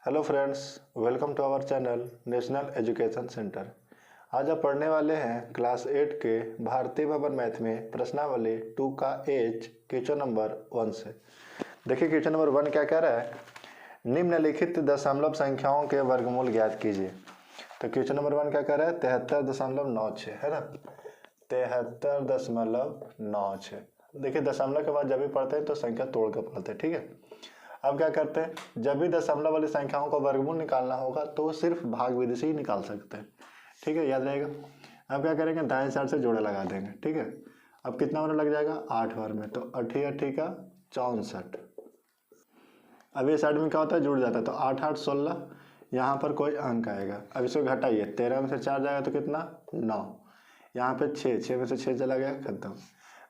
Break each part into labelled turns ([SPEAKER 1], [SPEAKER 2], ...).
[SPEAKER 1] Hello friends, welcome to our channel National Education Centre. आज आप पढ़ने वाले हैं क्लास 8 के भारतीय भवन मैथ में प्रश्नावली 2 का एच क्वेश्चन नंबर 1 से। देखिए क्वेश्चन नंबर 1 क्या कह रहा है, निम्नलिखित दशमलव संख्याओं के वर्गमूल ज्ञात कीजिए। तो क्वेश्चन नंबर 1 क्या कह रहा है, 73.96 है ना, 73.96। देखिए दशमलव के बाद जब भी पढ़ते हैं तो संख्या तोड़ कर पढ़ते हैं, ठीक है। अब क्या करते हैं, जब भी दशमलव वाली संख्याओं का वर्गमूल निकालना होगा तो सिर्फ भाग विधि से ही निकाल सकते हैं, ठीक है, याद रहेगा। अब क्या करेंगे, दाएं साइड से जोड़ा लगा देंगे, ठीक है। अब कितना बार लग जाएगा, 8 बार में, तो 8 8 का 64। अब ये साइड में क्या होता है, जुड़ जाता है, तो 8 8 16, यहाँ पर कोई अंक आएगा। अब इसको घटाइए, 13 में से 4 जाएगा तो कितना, 9। यहाँ पे 6 में से 6 चला गया, खत्म।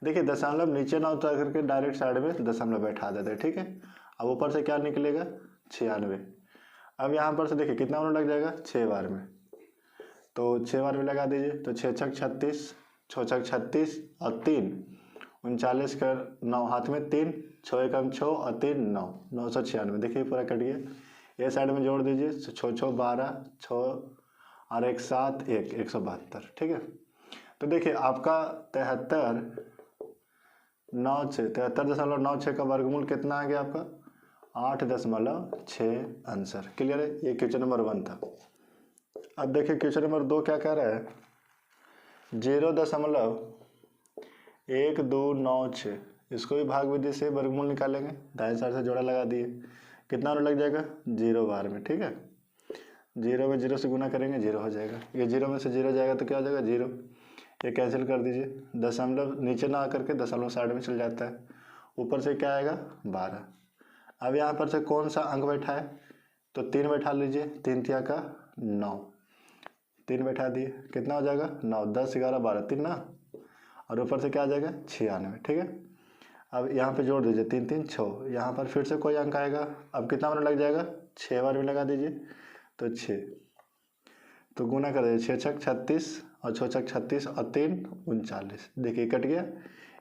[SPEAKER 1] देखिए दशमलव नीचे ना उतर करके डायरेक्ट साइड में दशमलव बैठा देते हैं, ठीक है। अब ऊपर से क्या निकलेगा, 96। अब यहाँ पर से देखिए कितना बार लग जाएगा, 6 बार में, तो 6 बार में लगा दीजिए, तो 6 छक 36, 6 छक 36 और 3 39 कर 9, हाथ में 3, 6 एकम 6 और 3 9, 996। देखिए पूरा कट गया। ये साइड में जोड़ दीजिए, 6 6 12, 6 और 1 7 1, 172, ठीक है। तो देखिए आपका 73.96 का वर्गमूल कितना आ गया आपका, 8.6 आंसर। क्लियर है, ये क्वेश्चन नंबर 1 था। अब देखिए क्वेश्चन नंबर 2 क्या कह रहा है, 0.1296, इसको भी भाग विधि से वर्गमूल निकालेंगे। दाएं साइड से जोड़ा लगा दिए, कितना लग जाएगा, 0 बार में, ठीक है। 0 में 0 से गुना करेंगे, 0 हो जाएगा। ये 0 में से 0 जाएगा तो क्या हो जाएगा, 0। ये कैंसिल कर दीजिए, दशमलव नीचे ना आकर के दशमलव साइड में चल जाता है। ऊपर से क्या आएगा, 12। अब यहाँ पर से कौन सा अंक बैठा है, तो 3 बैठा लीजिए, 3 तिया का 9, 3 बैठा दिए, कितना हो जाएगा, 9 10 11 12, 3 ना, और ऊपर से क्या आ जाएगा, 96, ठीक है। अब यहाँ पे जोड़ दीजिए, 3 3 6, यहाँ पर फिर से कोई अंक आएगा। अब कितना बार लग जाएगा, 6 बार में लगा दीजिए, तो 6, तो गुना कर दीजिए, 6 छक 36 और 6 छक 36 और 3 39। देखिए कट गया।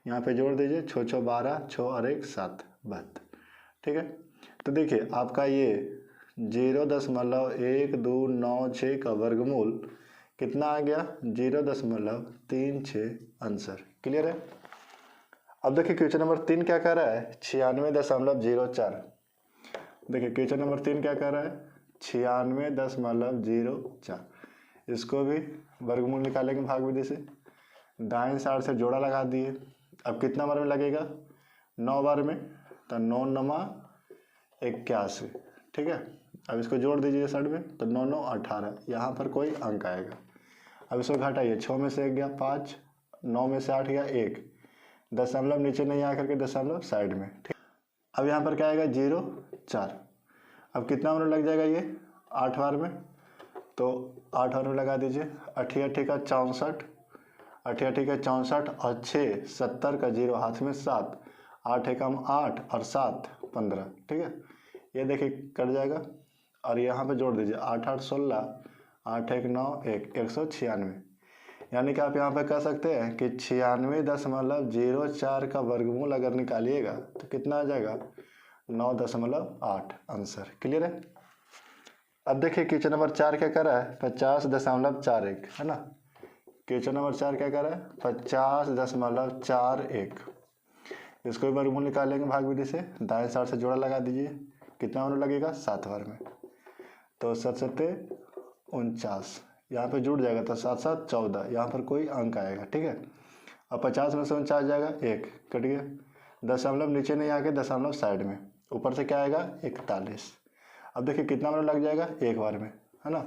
[SPEAKER 1] यहाँ पे जोड़ दीजिए, 6 6 12, 6 और 1 7 72, ठीक है। तो देखिए आपका ये 0.1296 का वर्गमूल कितना आ गया, 0.36 आंसर। क्लियर है। अब देखिए क्वेश्चन नंबर 3 क्या कह रहा है, 96.04। देखिए क्वेश्चन नंबर 3 क्या कह रहा है, 96.04, इसको भी वर्गमूल निकालेंगे भाग विधि से। दाएं साइड से जोड़ा लगा दिए। अब कितना बार में लगेगा, 9 बार में, तो 9 9 81, ठीक है। अब इसको जोड़ दीजिए साइड में, तो 9 9 18, यहाँ पर कोई अंक आएगा। अब इसको घटाइए, 6 में से 1 गया 5, 9 में से 8 गया 1, दशमलव नीचे नहीं आकर के दशमलव साइड में, ठीक। अब यहाँ पर क्या आएगा, 0 4। अब कितना बार लग जाएगा, ये 8 बार में, तो 8 बार में लगा दीजिए, 8 8 का 64, 8 8 का 64 और 6 70 का 0, हाथ में 7, 8 एकम 8 और 7 15, ठीक है। ये देखिए कट जाएगा। और यहाँ पे जोड़ दीजिए, 8 8 16, 8 1 9 1, 196। यानी कि आप यहाँ पे कह सकते हैं कि 96.04 का वर्गमूल अगर निकालिएगा तो कितना आ जाएगा, 9.8 आंसर। क्लियर है। अब देखिए क्वेश्चन नंबर 4 क्या कर रहा है, 50.41 है ना। क्वेश्चन नंबर 4 क्या कर रहा है, 50.41, इसको भी वर्गमूल निकालेंगे भाग विधि से। दाएं साइड से जोड़ा लगा दीजिए, कितना बार लगेगा, 7 बार में, तो 7 7 49, यहाँ पे जुड़ जाएगा, तो 7 7 14, यहाँ पर कोई अंक आएगा, ठीक है। अब 50 में से 49 जाएगा, 1 कट गया, दशमलव नीचे नहीं आके दशमलव साइड में, ऊपर से क्या आएगा, 41। अब देखिए कितना बार लग जाएगा, 1 बार में, है ना,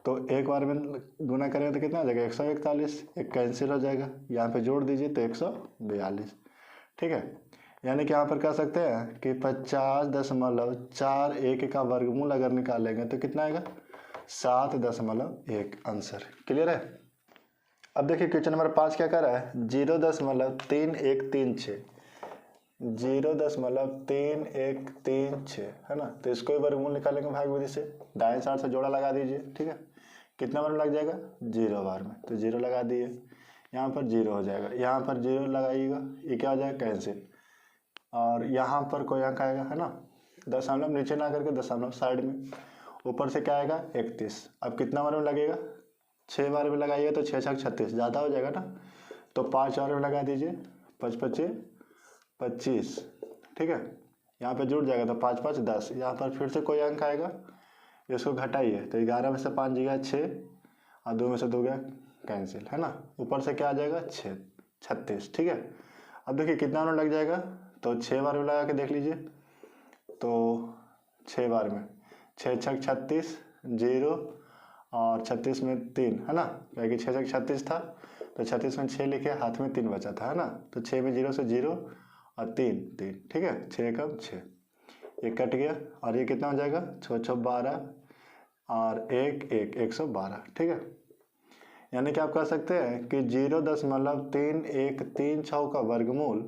[SPEAKER 1] तो 1 बार में गुना करेंगे तो कितना आ जाएगा, 141, एक कैंसिल हो जाएगा, यहाँ पे जोड़ दीजिए तो 142, ठीक है। यानी कि यहाँ पर कह सकते हैं कि 50.41 का वर्गमूल अगर निकालेंगे तो कितना आएगा, 7.1 आंसर। क्लियर है। अब देखिए क्वेश्चन नंबर 5 क्या कर रहा है, 0.3136, 0.3136 है ना, तो इसको भी वर्गमूल निकालेंगे भाग विधि से। दाएं साइड से जोड़ा लगा दीजिए, ठीक है। कितना बार लग जाएगा, 0 बार में, तो 0 लगा दिए, यहाँ पर 0 हो जाएगा, यहाँ पर 0 लगाइएगा, ये क्या हो जाएगा, कैंसिल, और यहाँ पर कोई अंक आएगा, है ना, दशमलव नीचे ना करके दशमलव साइड में, ऊपर से क्या आएगा 31। अब कितना बार में लगेगा, 6 बार में लगाइए तो 6 छक 36 ज़्यादा हो जाएगा ना, तो 5 बार में लगा दीजिए, 5 पच्चे 25, ठीक है। यहाँ पे जुड़ जाएगा तो 5 5 10, यहाँ पर फिर से कोई अंक आएगा, इसको घटाइए तो 11 में से 5 गया 6 और 2 में से 2 गया कैंसिल, है ना। ऊपर से क्या आ जाएगा 6 36, ठीक है। अब देखिए कितना मिनट लग जाएगा, तो 6 बार में लगा के देख लीजिए, तो 6 बार में 6 छक 36 0 और 36 में 3, है ना, क्योंकि 6 छक 36 था तो 36 में 6 लिखे, हाथ में 3 बचा था, है ना, तो 6 में 0 से 0 और 3 3, ठीक है, 6 कम 6, ये कट गया और ये कितना हो जाएगा 6 6 12 और 1 1 112, ठीक है। यानी कि आप कह सकते हैं कि 0.3136 का वर्गमूल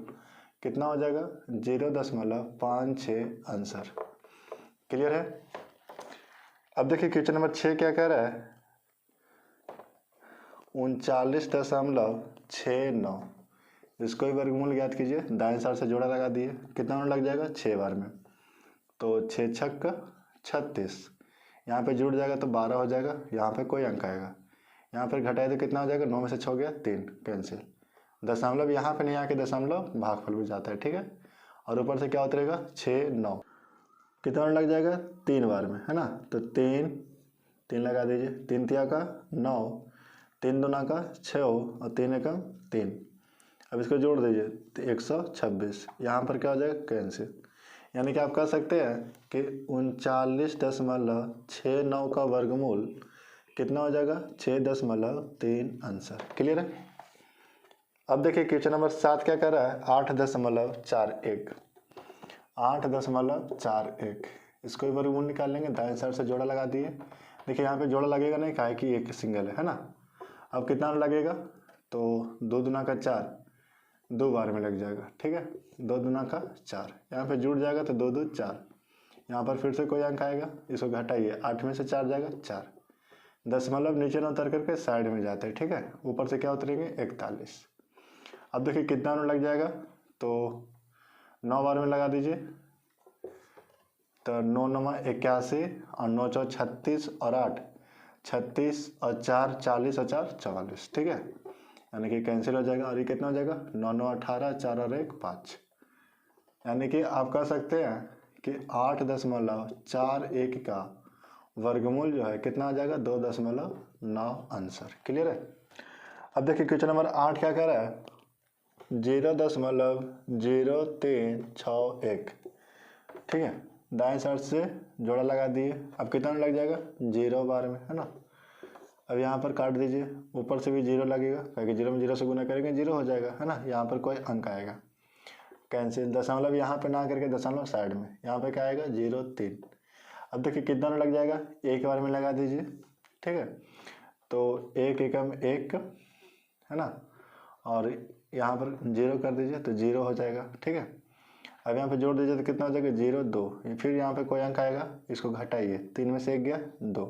[SPEAKER 1] कितना हो जाएगा 0.56 आंसर। क्लियर है। अब देखिए क्वेश्चन नंबर 6 क्या कह रहा है, 39.69, इसको ही वर्गमूल ज्ञात कीजिए, दाएं साइड से जोड़ा लगा दिए, कितना मिनट लग जाएगा 6 बार में, तो 6 छक 36, यहाँ पे जुड़ जाएगा तो 12 हो जाएगा, यहाँ पे कोई अंक आएगा, यहाँ पर घटाए तो कितना हो जाएगा, 9 में से 6 गया 3 कैंसिल, दशमलव यहाँ पे नहीं आके दशमलव भागफल में जाता है, ठीक है। और ऊपर से क्या उतरेगा 6 9, कितना मिनट लग जाएगा 3 बार में, है ना, तो 3 3 लगा दीजिए, 3 तिया का 9, 3 दूना का 6 और 3 एकम 3, अब इसको जोड़ दीजिए तो 126, यहाँ पर क्या हो जाएगा कैंसिल। यानी कि आप कह सकते हैं कि 39.69 का वर्गमूल कितना हो जाएगा 6.3 आंसर। क्लियर है। अब देखिए क्वेश्चन नंबर 7 क्या कर रहा है, 8.41, 8.41, इसको वर्गमूल निकाल लेंगे, दाएं साइड से जोड़ा लगा दिए, देखिए यहाँ पे जोड़ा लगेगा नहीं, काहे कि एक सिंगल है ना। अब कितना लगेगा, तो 2 दूना का 4, 2 बार में लग जाएगा, ठीक है, 2 दूना का 4, यहाँ पे जुड़ जाएगा तो 2 2 4, यहाँ पर फिर से कोई अंक आएगा, इसको घटाइए, 8 में से 4 जाएगा 4, दशमलव नीचे न उतर करके साइड में जाते हैं, ठीक है, ऊपर से क्या उतरेंगे 41। अब देखिए कितना मिनट लग जाएगा, तो 9 बार में लगा दीजिए, तो 9 9 81 और 9 4 36 और 8 36 और 4 40 और 4 44, ठीक है, यानी कि कैंसिल हो जाएगा, और ये कितना हो जाएगा 9 9 18 4 और 1 5, यानी कि आप कह सकते हैं कि 8.41 का वर्गमूल जो है कितना आ जाएगा 2.9 आंसर। क्लियर है। अब देखिए क्वेश्चन नंबर 8 क्या कह रहा है, 0.0361, ठीक है, दाएं साइड से जोड़ा लगा दिए, अब कितना लग जाएगा 0 बार में, है ना। अब यहाँ पर काट दीजिए, ऊपर से भी 0 लगेगा, क्योंकि 0 में 0 से गुना करेंगे 0 हो जाएगा, है ना, यहाँ पर कोई अंक आएगा, कैंसिल, दशमलव यहाँ पे ना करके दशमलव साइड में, यहाँ पे क्या आएगा 0 3। अब देखिए कितना लग जाएगा, एक बार में लगा दीजिए, ठीक है, तो 1 एकम 1, है ना, और यहाँ पर 0 कर दीजिए तो 0 हो जाएगा, ठीक है। अब यहाँ पे जोड़ दीजिए तो कितना हो जाएगा 0 2, फिर यहाँ पे कोई अंक आएगा, इसको घटाइए, 3 में से 1 गया 2,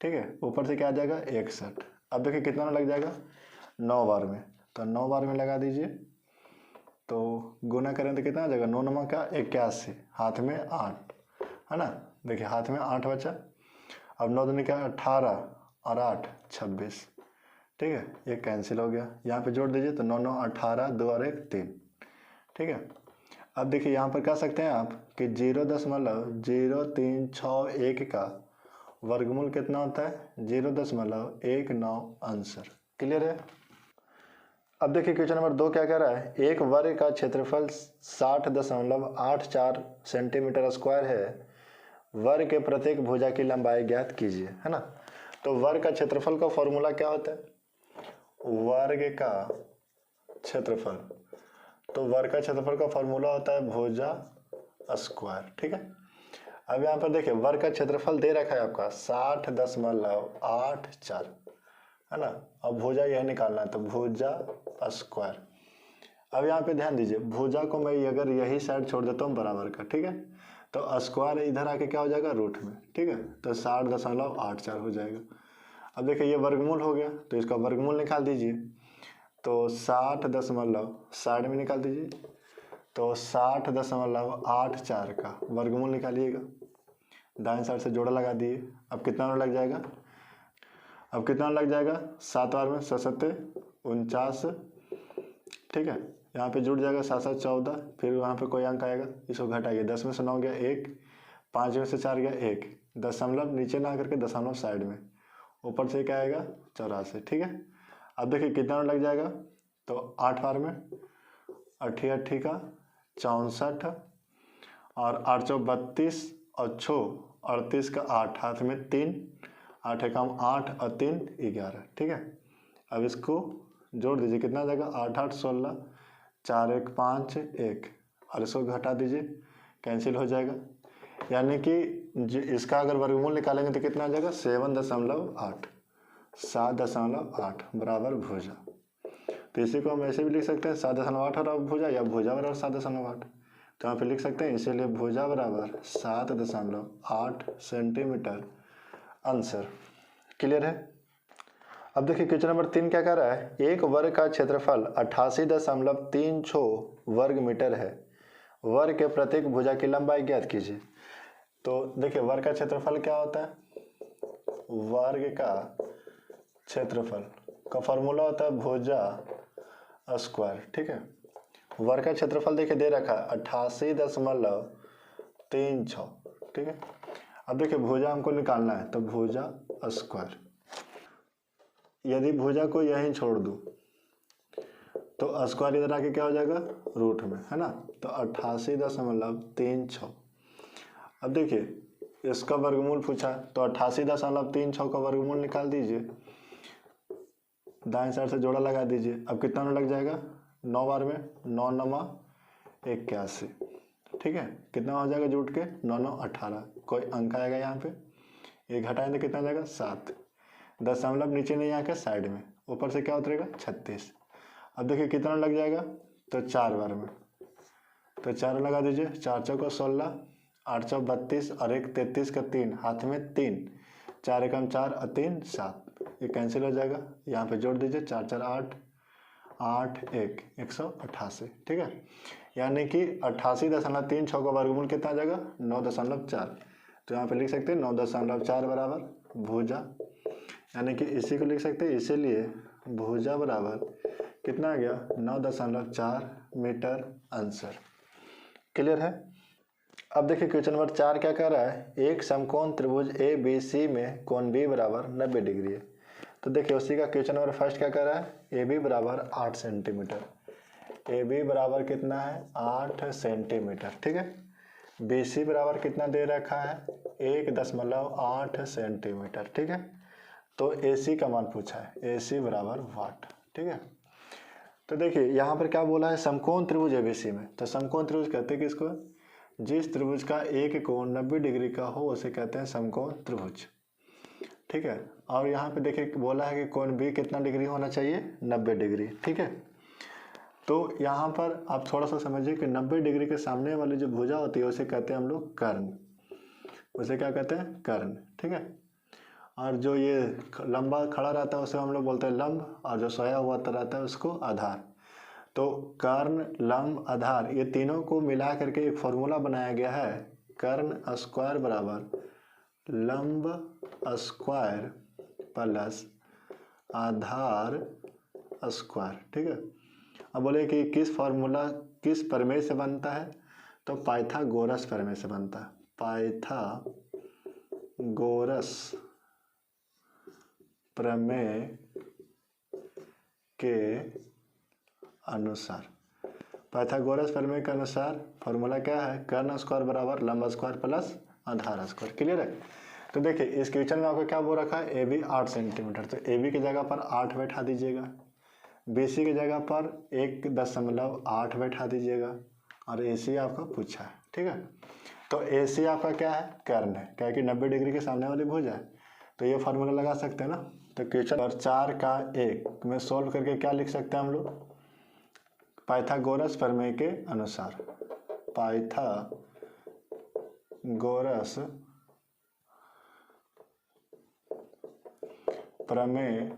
[SPEAKER 1] ठीक है, ऊपर से क्या आ जाएगा 61। अब देखिए कितना लग जाएगा 9 बार में, तो 9 बार में लगा दीजिए, तो गुना करें तो कितना आ जाएगा 9 9 का 81, हाथ में 8, है ना, देखिए हाथ में 8 बचा, अब 9 दूनी का 18 और 8 26, ठीक है, ये कैंसिल हो गया, यहाँ पे जोड़ दीजिए तो 9 9 18 2 और 1 3, ठीक है। अब देखिए यहाँ पर कह सकते हैं आप कि 0.0361 का वर्गमूल कितना होता है 0.19 आंसर। क्लियर है। अब देखिए क्वेश्चन नंबर 2 क्या कह रहा है, एक वर्ग का क्षेत्रफल 60.84 सेंटीमीटर स्क्वायर है, वर्ग के प्रत्येक भुजा की लंबाई ज्ञात कीजिए, है ना। तो वर्ग का क्षेत्रफल का फॉर्मूला क्या होता है, वर्ग का क्षेत्रफल, तो वर्ग का क्षेत्रफल का फॉर्मूला होता है भुजा स्क्वायर, ठीक है। अब यहाँ पर देखिए वर्ग का क्षेत्रफल दे रखा है आपका 60.84, है ना, अब भुजा यह निकालना है, तो भुजा स्क्वायर। अब यहाँ पे ध्यान दीजिए, भुजा को मैं अगर यही साइड छोड़ देता हूँ बराबर का, ठीक है, तो स्क्वायर इधर आके क्या हो जाएगा रूट में, ठीक है, तो 60.84 हो जाएगा। अब देखिए ये वर्गमूल हो गया, तो इसका वर्गमूल निकाल दीजिए, तो 60 दशमलव साइड में निकाल दीजिए, तो 60.84 का वर्गमूल निकालिएगा। दाएं साइड से जोड़ा लगा दिए। अब कितना लग जाएगा? अब कितना लग जाएगा? 7 बार में 7×7 = 49। ठीक है, यहाँ पे जुड़ जाएगा 7 7 14। फिर वहाँ पे कोई अंक आएगा, इसको घटाइए। 10 में से 9 गया 1, 5 में से 4 गया 1, दशमलव नीचे ना करके दशमलव साइड में, ऊपर से क्या आएगा? 84। ठीक है, अब देखिए कितना लग जाएगा। तो 8 बार में 8 8 का 64 और 8 चौ 32 और 6 38 का 8, हाथ में 3, 8 एकम 8 और 3 11। ठीक है, अब इसको जोड़ दीजिए, कितना आ जाएगा? 8 8 16, 4 1 5 1, और इसको घटा दीजिए, कैंसिल हो जाएगा। यानी कि इसका अगर वर्गमूल निकालेंगे तो कितना आ जाएगा? 7.8 7.8 बराबर भुजा। तो इसी को हम ऐसे भी लिख सकते हैं 7.8 बराबर भुजा, या भुजा बराबर 7.8। तो यहाँ पे लिख सकते हैं, इसीलिए भुजा बराबर 7.8 सेंटीमीटर आंसर। क्लियर है? अब देखिए क्वेश्चन नंबर 3 क्या कह रहा है? एक वर्ग का क्षेत्रफल 88.36 वर्ग मीटर है। वर्ग के प्रत्येक भुजा की लंबाई ज्ञात कीजिए। तो देखिए वर्ग का क्षेत्रफल क्या होता है? वर्ग का क्षेत्रफल का फॉर्मूला होता है भुजा स्क्वायर। ठीक है, वर्ग का क्षेत्रफल देखिए दे रखा है 88.36। ठीक है, अब देखिए भुजा हमको निकालना है, तो भुजा स्क्वायर, यदि भुजा को यहीं छोड़ दूं तो स्क्वायर इधर आके क्या हो जाएगा? रूट में, है ना। तो 88.36। अब देखिए इसका वर्गमूल पूछा, तो 88.36 का वर्गमूल निकाल दीजिए, दाएं साइड से जोड़ा लगा दीजिए। अब कितना लग जाएगा? 9 बार में 9 9 81। ठीक है, कितना हो जाएगा जुट के? 9 9 18, कोई अंक आएगा यहाँ पे, ये घटाएं तो कितना जाएगा? 7, दशमलव नीचे नहीं आके साइड में, ऊपर से क्या उतरेगा? 36। अब देखिए कितना लग जाएगा? तो 4 बार में, तो 4 लगा दीजिए, 4 चौका 16, 8 चौ 32 और 1 33 का 3, हाथ में 3, 4 एकम 4 और 3 7, ये कैंसिल हो जाएगा। यहाँ पे जोड़ दीजिए, 4 4 8 8 1 188। ठीक है, यानी कि 88.36 का वर्गमूल कितना आ जाएगा? 9.4। तो यहाँ पे लिख सकते हैं 9.4 बराबर भुजा, यानी कि इसी को लिख सकते हैं, इसीलिए भुजा बराबर कितना आ गया? 9.4 मीटर आंसर। क्लियर है? अब देखिए क्वेश्चन नंबर 4 क्या कह रहा है? एक समकोण त्रिभुज ए बी सी में कोण बी बराबर 90 डिग्री है। तो देखिए उसी का क्वेश्चन नंबर फर्स्ट क्या कह रहा है? ए बी बराबर 8 सेंटीमीटर। ए बी बराबर कितना है? 8 सेंटीमीटर। ठीक है, बी सी बराबर कितना दे रखा है? 1.8 सेंटीमीटर। ठीक है, तो ए सी का मान पूछा है, ए सी बराबर वाट। ठीक है, तो देखिए यहाँ पर क्या बोला है? समकोण त्रिभुज एबीसी में। तो समकोण त्रिभुज कहते हैं किसको? जिस त्रिभुज का एक कोण 90 डिग्री का हो उसे कहते हैं समकोण त्रिभुज। ठीक है, और यहाँ पे देखिए बोला है कि कोण बी कितना डिग्री होना चाहिए? 90 डिग्री। ठीक है, तो यहाँ पर आप थोड़ा सा समझिए कि 90 डिग्री के सामने वाली जो भुजा होती है उसे कहते हैं हम लोग कर्ण। उसे क्या कहते हैं? कर्ण। ठीक है, और जो ये लंबा खड़ा रहता है उसे हम लोग बोलते हैं लंब, और जो सोया हुआ रहता है उसको आधार। तो कर्ण, लंब, आधार, ये तीनों को मिला करके एक फॉर्मूला बनाया गया है, कर्ण स्क्वायर बराबर लंब स्क्वायर प्लस आधार स्क्वायर। ठीक है, अब बोले कि किस फॉर्मूला किस प्रमेय से बनता है? तो पाइथागोरस प्रमेय से बनता है। पाइथागोरस प्रमेय के अनुसार, पाइथागोरस प्रमेय के अनुसार फॉर्मूला क्या है? कर्ण स्क्वायर बराबर लंब स्क्वायर प्लस आधार स्क्वायर। क्लियर है? तो देखिए इस क्वेश्चन में आपको क्या बोल रखा है? ए बी 8 सेंटीमीटर, तो ए बी की जगह पर 8 बैठा दीजिएगा, बी सी की जगह पर 1.8 बैठा दीजिएगा, और ए सी आपका पूछा है। ठीक है, तो ए सी आपका क्या है? कर्ण है, क्या कि 90 डिग्री के सामने वाली भुजा है, तो ये फॉर्मूला लगा सकते हैं ना। तो क्वेश्चन नंबर 4 का 1 में सोल्व करके क्या लिख सकते हैं हम लोग? पाइथागोरस प्रमेय के अनुसार, पाइथागोरस प्रमेय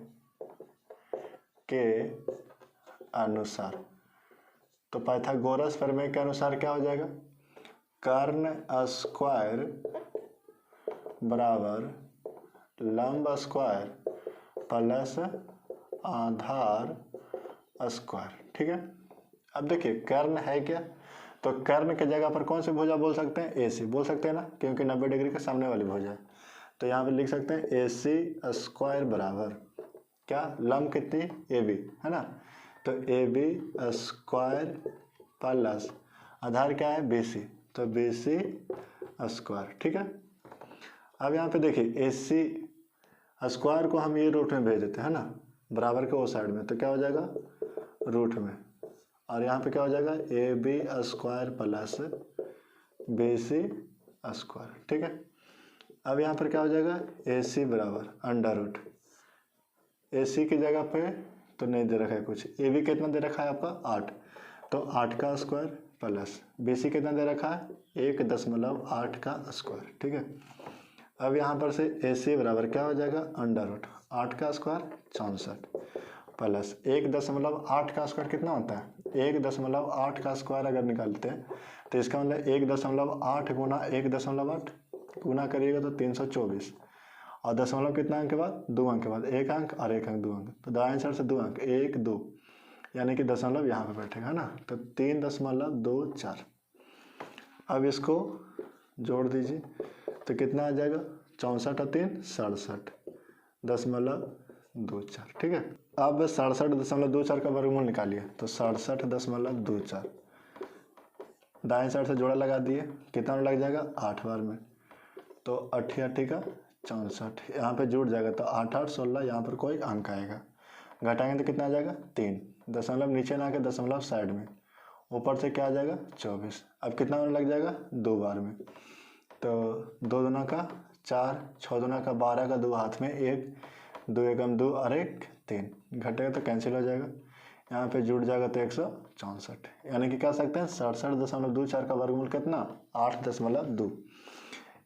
[SPEAKER 1] के अनुसार तो पाइथागोरस प्रमेय के अनुसार क्या हो जाएगा, कर्ण स्क्वायर बराबर लंब स्क्वायर प्लस आधार स्क्वायर। ठीक है, अब देखिए कर्ण है क्या, तो कर्ण के जगह पर कौन सी भुजा बोल सकते हैं, AC बोल सकते हैं ना, क्योंकि 90 डिग्री के सामने वाली भुजा है। तो यहाँ पे लिख सकते हैं AC स्क्वायर बराबर क्या, लंब कितनी AB है ना, तो AB स्क्वायर प्लस आधार क्या है BC, तो BC स्क्वायर। ठीक है, अब यहाँ पे देखिए AC स्क्वायर को हम ये रूट में भेज देते हैं ना, बराबर के वो साइड में, तो क्या हो जाएगा रूट में, और यहाँ पे क्या हो जाएगा AB square plus BC square. ठीक है, अब यहाँ पर क्या हो जाएगा AC बराबर अंडर रूट, AC की जगह पे तो नहीं दे रखा है कुछ, AB कितना दे रखा है आपका 8, तो 8 का स्क्वायर प्लस BC कितना दे रखा है 1.8 का स्क्वायर। ठीक है, अब यहाँ पर से AC बराबर क्या हो जाएगा अंडर रूट 8 का स्क्वायर 64 प्लस 1.8 का स्क्वायर कितना होता है 1.8 का स्क्वायर अगर निकालते हैं तो इसका मतलब 1.8 गुना 1.8 गुना करिएगा तो 324, और दशमलव कितना अंक के बाद 2 अंक के बाद 1 अंक और 1 अंक 2 अंक, तो दाएं साइड से 2 अंक 1 2, यानी कि दशमलव यहाँ पे बैठेगा है ना, तो 3.24। अब इसको जोड़ दीजिए तो कितना आ जाएगा 64 और 3 67.24। ठीक है, अब 67.24 का वर्गमूल निकालिए, तो 67.24 दाएं साइड से जोड़ा लगा दिए, कितना लग जाएगा 8 बार में, तो 88 का 64, यहाँ पे जुड़ जाएगा तो 8 8 16, यहाँ पर कोई अंक आएगा, घटाएंगे तो कितना आ जाएगा 3, दशमलव नीचे ना आके दशमलव साइड में, ऊपर से क्या आ जाएगा 24। अब कितना लग जाएगा 2 बार में, तो 2 दूना का 4, 6 दूना का 12 का 2 हाथ में 1, 2 एकम 2 और 1 3, घटेगा तो कैंसिल हो जाएगा, यहाँ पे जुड़ जाएगा तो 164, यानी कि कह सकते हैं 67.24 का वर्गमूल कितना 8.2,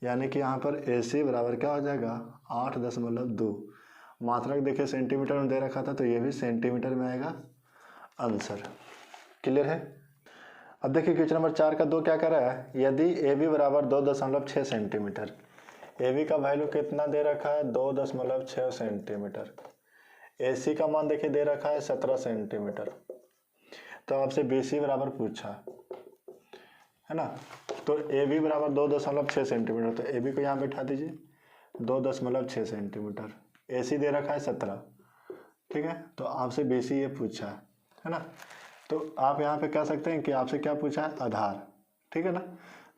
[SPEAKER 1] यानी कि यहाँ पर AC बराबर क्या हो जाएगा 8.2। मात्रक देखिए सेंटीमीटर में दे रखा था, तो ये भी सेंटीमीटर में आएगा आंसर। क्लियर है। अब देखिए क्वेश्चन नंबर 4 का 2 क्या कर रहा है, यदि AB बराबर 2.6 सेंटीमीटर, AB का वैल्यू कितना दे रखा है 2.6 सेंटीमीटर, AC का मान देखिए दे रखा है 17 सेंटीमीटर, तो आपसे BC बराबर पूछा है ना, तो AB बराबर 2.6 सेंटीमीटर, तो AB को यहाँ बैठा दीजिए 2.6 सेंटीमीटर, AC दे रखा है 17। ठीक है, तो आपसे BC ये पूछा है ना, तो आप यहाँ पे कह सकते हैं कि आपसे क्या पूछा है आधार। ठीक है ना,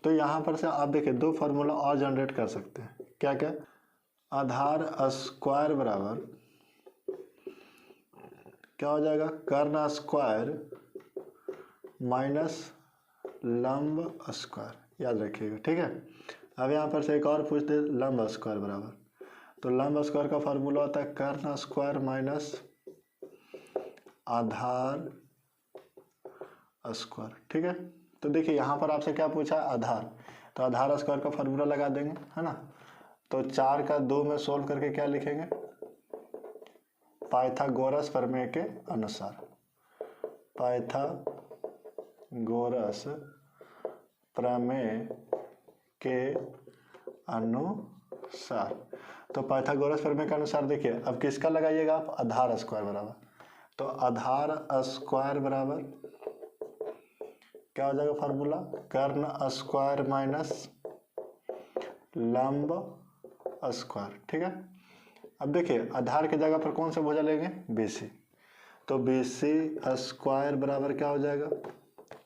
[SPEAKER 1] तो यहाँ पर से आप देखिए 2 फार्मूला और जनरेट कर सकते हैं, क्या क्या, आधार स्क्वायर बराबर क्या हो जाएगा कर्ण स्क्वायर माइनस लंब स्क्वायर, याद रखिएगा। ठीक है, अब यहाँ पर से एक और पूछते हैं लंब स्क्वायर बराबर, तो लंब स्क्वायर का फार्मूला होता है कर्ण स्क्वायर माइनस आधार स्क्वायर। ठीक है, तो देखिए यहाँ पर आपसे क्या पूछा है आधार, तो आधार स्क्वायर का फार्मूला लगा देंगे है ना, तो 4 का 2 में सोल्व करके क्या लिखेंगे पाइथागोरस प्रमेय के अनुसार, पाइथागोरस प्रमेय के अनुसार, तो पाइथागोरस प्रमेय के अनुसार देखिए अब किसका लगाइएगा आप आधार स्क्वायर बराबर, तो आधार स्क्वायर बराबर क्या हो जाएगा फार्मूला कर्ण स्क्वायर माइनस लंब स्क्वायर। ठीक है, अब देखिए आधार की जगह पर कौन सा भुजा लेंगे BC, तो BC स्क्वायर बराबर क्या हो जाएगा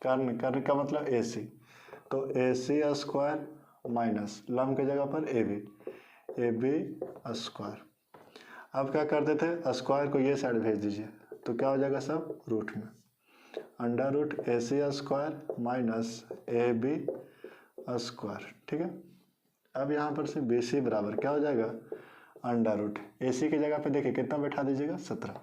[SPEAKER 1] कर्ण, कर्ण का मतलब AC, तो AC स्क्वायर माइनस लंब की जगह पर AB स्क्वायर। अब क्या करते थे स्क्वायर को ये साइड भेज दीजिए, तो क्या हो जाएगा सब रूट में, under root AC square minus AB square. ठीक है, अब यहाँ पर से BC बराबर क्या हो जाएगा अंडर रूट AC की जगह पे देखिए कितना बैठा दीजिएगा 17,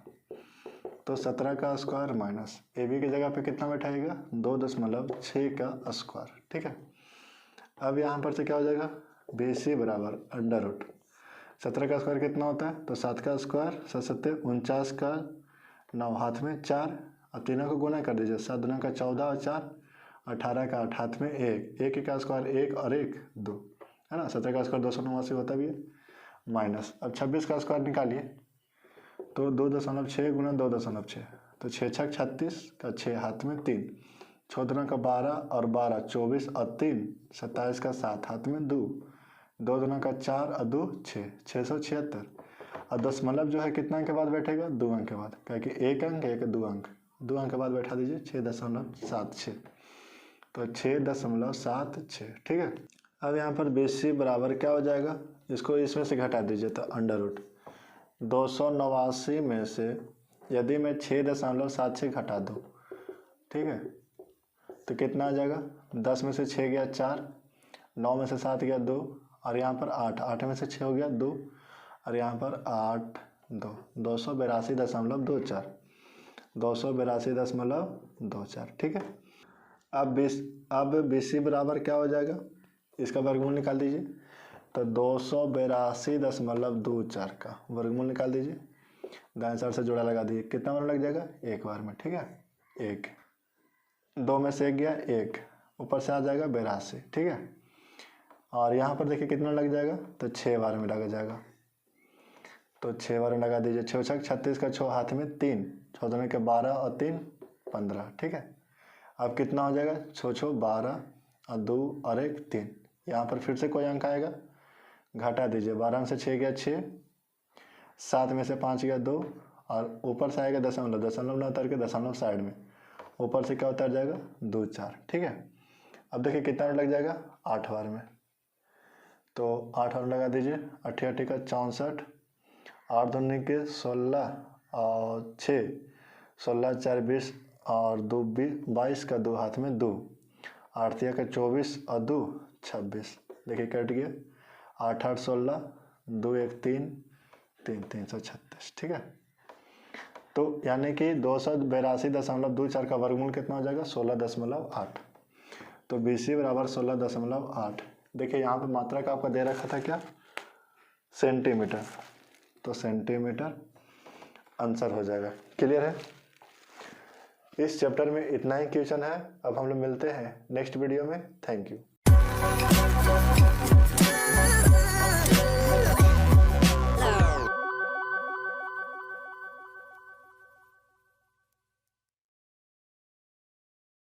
[SPEAKER 1] तो 17 का स्क्वायर माइनस AB की जगह पे कितना बैठाएगा 2.6 का स्क्वायर। ठीक है, अब यहाँ पर से क्या हो जाएगा BC बराबर अंडर रूट 17 का स्क्वायर कितना होता है, तो 7 का स्क्वायर 7 7 49 का 9 हाथ में 4 अब तीनों को गुना कर दीजिए, 7 दूना का 14 और 4 18 का 8, हाथ में 1, 1 का स्क्वायर 1 और 1 2 है ना। 17 का स्क्वायर 289 होता भी है, माइनस। अब 26 का स्क्वायर निकालिए तो 2.6 गुना 2.6, तो 6 छक 36 का 6, हाथ में 3, 6 दूना का 12 और 12 24 और 3 27 का 7, हाथ में 2, 2 दूना का 4 और 2 6, 676। और दशमलव जो है कितना अंक के बाद बैठेगा, 2 अंक के बाद, क्या कि 1 अंक 1 2 अंक, 2 अंक के बाद बैठा दीजिए 6.76, तो 6.76, ठीक है। अब यहाँ पर BC बराबर क्या हो जाएगा, इसको इसमें से घटा दीजिए, तो अंडर रूट 289 में से यदि मैं 6.76 घटा दूँ, ठीक है, तो कितना आ जाएगा, 10 में से 6 गया 4, 9 में से 7 गया 2, और यहाँ पर 8, 8 में से 6 हो गया 2, और यहाँ पर 8 2, 282.24, 282.24, ठीक है। अब BC बराबर क्या हो जाएगा, इसका वर्गमूल निकाल दीजिए, तो 282.24 का वर्गमूल निकाल दीजिए, दाएं साइड से जोड़ा लगा दीजिए, कितना बार लग जाएगा, एक बार में, ठीक है। 1 2 में से 1 गया 1, ऊपर से आ जाएगा 82, ठीक है। और यहाँ पर देखिए कितना लग जाएगा, तो 6 बार में लग जाएगा, तो 6 बार में लगा दीजिए, 6 छक 36 का 6, हाथ में 3, 6 दूने के 12 और 3 15, ठीक है। अब कितना हो जाएगा, 6 6 12 और 2 और 1 3, यहाँ पर फिर से कोई अंक आएगा, घटा दीजिए, 12 में से 6 गया 6, 7 में से 5 गया 2, और ऊपर से आएगा दशमलव, दशमलव ना उतर के दशमलव साइड में, ऊपर से क्या उतर जाएगा 2 4, ठीक है। अब देखिए कितना लग जाएगा, 8 बार में, तो 8 बार लगा दीजिए, 8 8 का 64, 8 दूनी के 16 और 6, 16 4 20 और 2 22 का 2, हाथ में 2, 8 3 का 24 और 2 26, देखिए कट गया, 8 8 16, 2 1 3 3 336, ठीक है। तो यानी कि 282.24 का वर्गमूल कितना हो जाएगा, 16.8, तो BC बराबर 16.8। देखिए यहाँ पे मात्रा का आपका दे रखा था क्या, सेंटीमीटर, तो सेंटीमीटर आंसर हो जाएगा। क्लियर है, इस चैप्टर में इतना ही क्वेश्चन है। अब हम लोग मिलते हैं नेक्स्ट वीडियो में। Thank you.